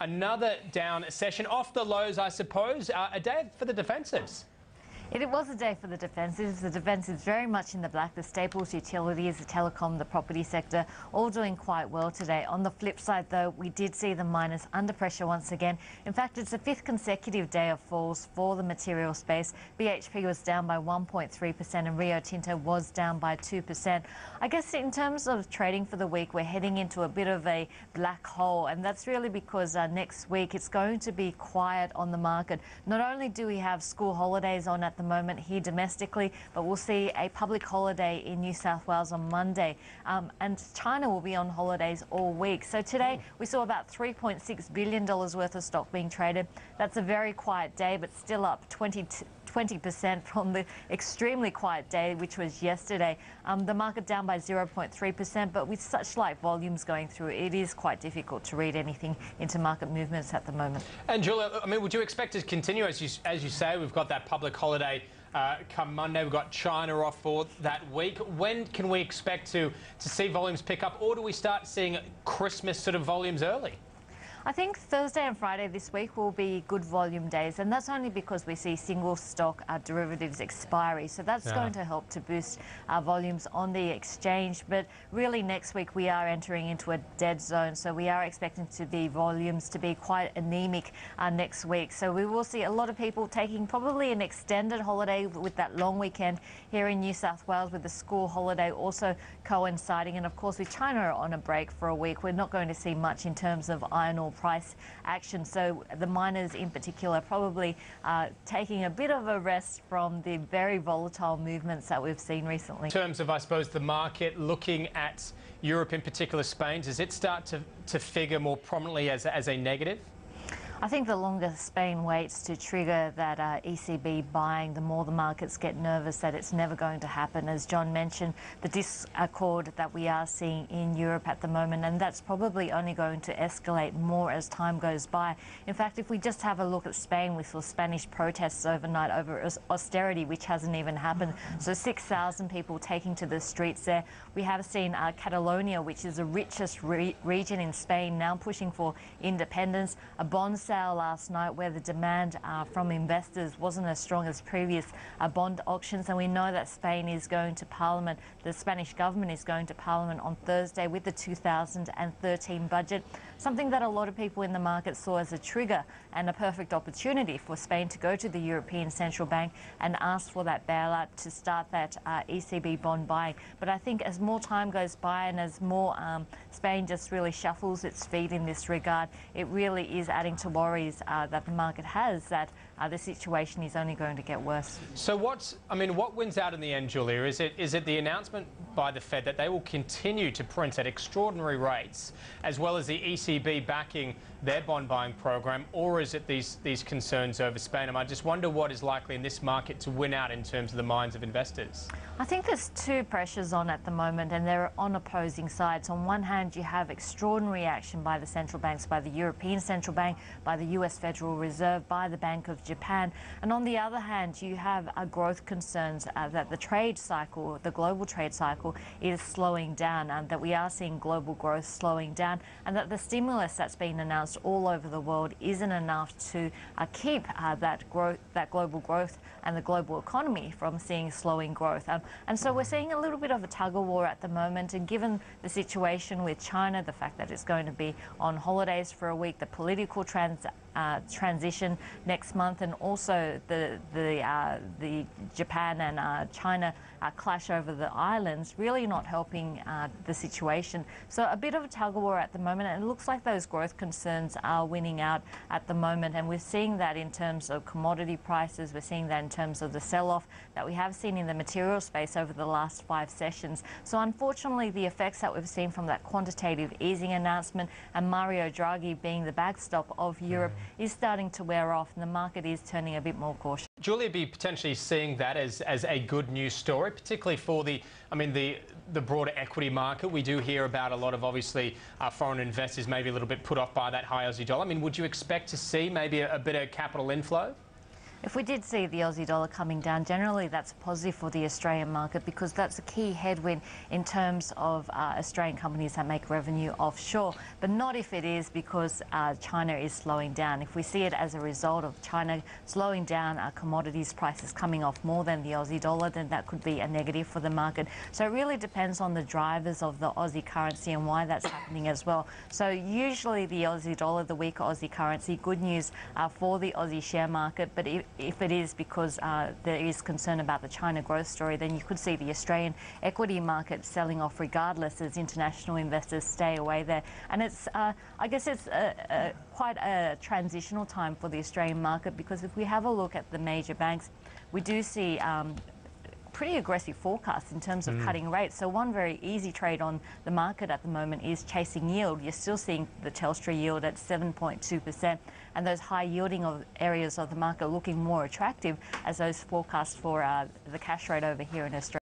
Another down session, off the lows, I suppose. A day for the defensives. It was a day for the defensives. The defensives very much in the black. The staples, utilities, the telecom, the property sector, all doing quite well today. On the flip side, though, we did see the miners under pressure once again. In fact, it's the fifth consecutive day of falls for the material space. BHP was down by 1.3% and Rio Tinto was down by 2%. I guess in terms of trading for the week, we're heading into a bit of a black hole, and that's really because next week it's going to be quiet on the market. Not only do we have school holidays on at the moment here domestically, but we'll see a public holiday in New South Wales on Monday, and China will be on holidays all week. So today we saw about $3.6 billion worth of stock being traded. That's a very quiet day, but still up 20% from the extremely quiet day, which was yesterday. The market down by 0.3%, but with such light volumes going through, it is quite difficult to read anything into market movements at the moment. And Julia, I mean, would you expect it to continue? As you say, we've got that public holiday come Monday. We've got China off for that week. When can we expect to see volumes pick up, or do we start seeing Christmas sort of volumes early? I think Thursday and Friday this week will be good volume days, and that's only because we see single stock derivatives expiry. So that's going to help to boost volumes on the exchange. But really next week we are entering into a dead zone. So we are expecting volumes to be quite anemic next week. So we will see a lot of people taking probably an extended holiday with that long weekend here in New South Wales, with the school holiday also coinciding. And of course with China on a break for a week, we're not going to see much in terms of iron ore price action. So the miners in particular probably taking a bit of a rest from the very volatile movements that we've seen recently. In terms of, I suppose, the market, looking at Europe in particular, Spain, does it start to figure more prominently as a negative? I think the longer Spain waits to trigger that ECB buying, the more the markets get nervous that it's never going to happen. As John mentioned, the discord that we are seeing in Europe at the moment, and that's probably only going to escalate more as time goes by. In fact, if we just have a look at Spain, we saw Spanish protests overnight over austerity, which hasn't even happened. So 6,000 people taking to the streets there. We have seen Catalonia, which is the richest region in Spain, now pushing for independence. A bond sale last night where the demand from investors wasn't as strong as previous bond auctions, and we know that Spain is going to Parliament. The Spanish government is going to Parliament on Thursday with the 2013 budget, something that a lot of people in the market saw as a trigger and a perfect opportunity for Spain to go to the European Central Bank and ask for that bailout to start that ECB bond buying. But I think as more time goes by and as more Spain just really shuffles its feet in this regard, it really is adding to worries that the market has that the situation is only going to get worse. So what wins out in the end, Julia? Is it the announcement by the Fed that they will continue to print at extraordinary rates, as well as the ECB backing their bond buying program, or is it these concerns over Spain? And I just wonder what is likely in this market to win out in terms of the minds of investors. I think there's two pressures on at the moment, and they're on opposing sides. On one hand, you have extraordinary action by the central banks, by the European Central Bank, by the US Federal Reserve, by the Bank of Japan. And on the other hand, you have growth concerns that the trade cycle, the global trade cycle, is slowing down, and that we are seeing global growth slowing down, and that the stimulus that's been announced all over the world isn't enough to keep that global growth and the global economy from seeing slowing growth. And so we're seeing a little bit of a tug-of-war at the moment, and given the situation with China, the fact that it's going to be on holidays for a week, the political transition next month, and also the Japan and China clash over the islands, really not helping the situation. So a bit of a tug-of-war at the moment, and it looks like those growth concerns are winning out at the moment, and we're seeing that in terms of commodity prices. We're seeing that in terms of the sell-off that we have seen in the material space over the last 5 sessions. So unfortunately, the effects that we've seen from that quantitative easing announcement and Mario Draghi being the backstop of Europe is starting to wear off, and the market is turning a bit more cautious. Julia, be potentially seeing that as a good news story, particularly for the broader equity market. We do hear about a lot of, obviously, foreign investors maybe a little bit put off by that high Aussie dollar. I mean, would you expect to see maybe a bit of capital inflow? If we did see the Aussie dollar coming down, generally that's positive for the Australian market because that's a key headwind in terms of Australian companies that make revenue offshore, but not if it is because China is slowing down. If we see it as a result of China slowing down commodities prices coming off more than the Aussie dollar, then that could be a negative for the market. So it really depends on the drivers of the Aussie currency and why that's happening as well. So usually the Aussie dollar, the weaker Aussie currency, good news for the Aussie share market, but if it is because there is concern about the China growth story, then you could see the Australian equity market selling off regardless as international investors stay away there. And it's, I guess it's quite a transitional time for the Australian market because if we have a look at the major banks, we do see pretty aggressive forecasts in terms of cutting rates. So one very easy trade on the market at the moment is chasing yield. You're still seeing the Telstra yield at 7.2%, and those high yielding areas of the market looking more attractive as those forecasts for the cash rate over here in Australia.